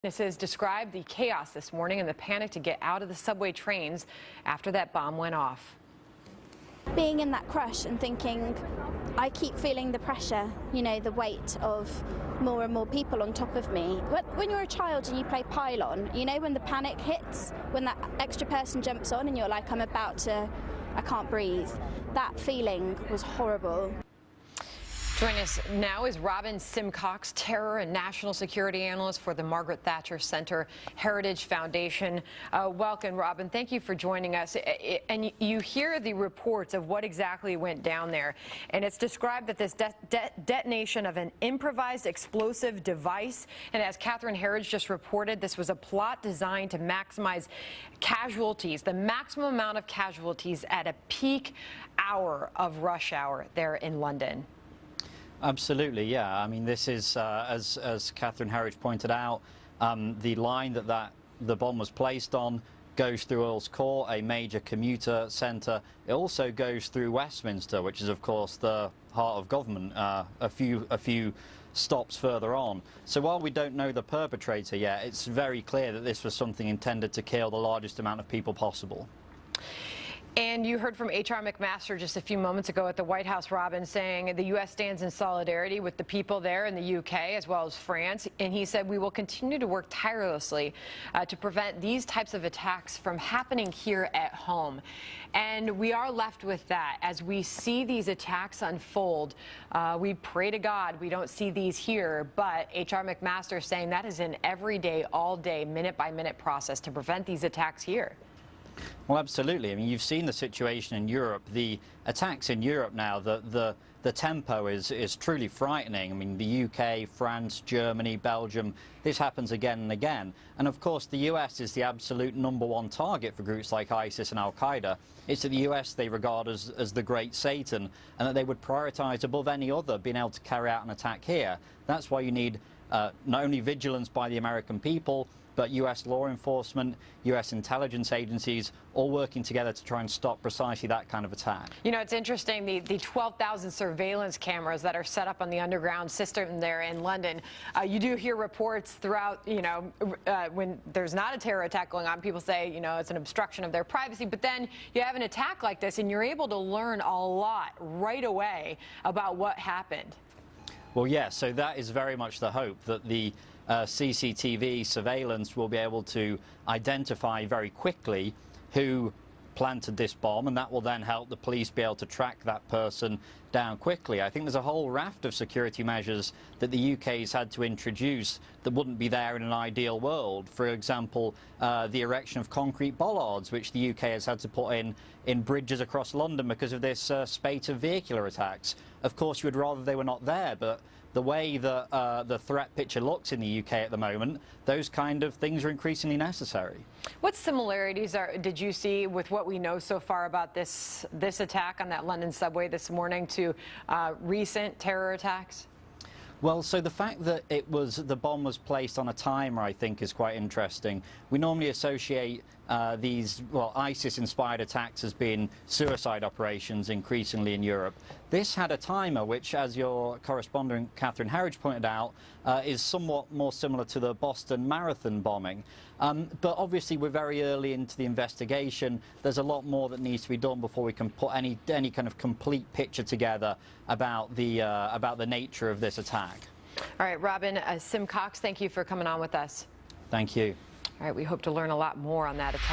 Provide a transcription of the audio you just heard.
Witnesses described the chaos this morning and the panic to get out of the subway trains after that bomb went off. Being in that crush and thinking, I keep feeling the pressure, the weight of more and more people on top of me. When you're a child and you play pylon, when the panic hits, when that extra person jumps on and you're like, I can't breathe. That feeling was horrible. Joining us now is Robin Simcox, terror and national security analyst for the Margaret Thatcher Center Heritage Foundation. Welcome, Robin. Thank you for joining us. And you hear the reports of what exactly went down there. And it's described that this detonation of an improvised explosive device. And as Catherine Herridge just reported, this was a plot designed to maximize casualties, the maximum amount of casualties at a peak hour of rush hour there in London. Absolutely, yeah. I mean, this is, as Catherine Herridge pointed out, the line that the bomb was placed on goes through Earl's Court, a major commuter centre. It also goes through Westminster, which is, of course, the heart of government, a few stops further on. So while we don't know the perpetrator yet, it's very clear that this was something intended to kill the largest amount of people possible. And you heard from H.R. McMaster just a few moments ago at the White House, Robin, saying the U.S. stands in solidarity with the people there in the U.K. as well as France. And he said we will continue to work tirelessly to prevent these types of attacks from happening here at home. And we are left with that. As we see these attacks unfold, we pray to God we don't see these here. But H.R. McMaster saying that is an everyday, all-day, minute-by-minute process to prevent these attacks here. Well, absolutely. I mean, you've seen the situation in Europe. The attacks in Europe now, the tempo is truly frightening. I mean, the UK, France, Germany, Belgium, this happens again and again. And of course, the US is the absolute #1 target for groups like ISIS and Al-Qaeda. It's that the US they regard as the great Satan, and that they would prioritize above any other being able to carry out an attack here. That's why you need not only vigilance by the American people, but US law enforcement, US intelligence agencies, all working together to try and stop precisely that kind of attack. You know, it's interesting, the 12,000 surveillance cameras that are set up on the underground system there in London. You do hear reports throughout, when there's not a terror attack going on, people say, it's an obstruction of their privacy. But then you have an attack like this, and you're able to learn a lot right away about what happened. Well, yeah, so that is very much the hope, that the CCTV surveillance will be able to identify very quickly who planted this bomb, and that will then help the police be able to track that person down quickly. I think there's a whole raft of security measures that the UK's had to introduce that wouldn't be there in an ideal world. For example, the erection of concrete bollards, which the UK has had to put in bridges across London because of this spate of vehicular attacks. Of course, you would rather they were not there, but the way that the threat picture looks in the UK at the moment, those kind of things are increasingly necessary. What similarities did you see with what we know so far about this attack on that London subway this morning to recent terror attacks? Well, so the fact that the bomb was placed on a timer, I think, is quite interesting. We normally associate these, ISIS-inspired attacks as being suicide operations increasingly in Europe. This had a timer, which, as your correspondent Catherine Herridge pointed out, is somewhat more similar to the Boston Marathon bombing. But obviously, we're very early into the investigation. There's a lot more that needs to be done before we can put any kind of complete picture together about the nature of this attack. All right, Robin Simcox, thank you for coming on with us. Thank you. All right, we hope to learn a lot more on that attack.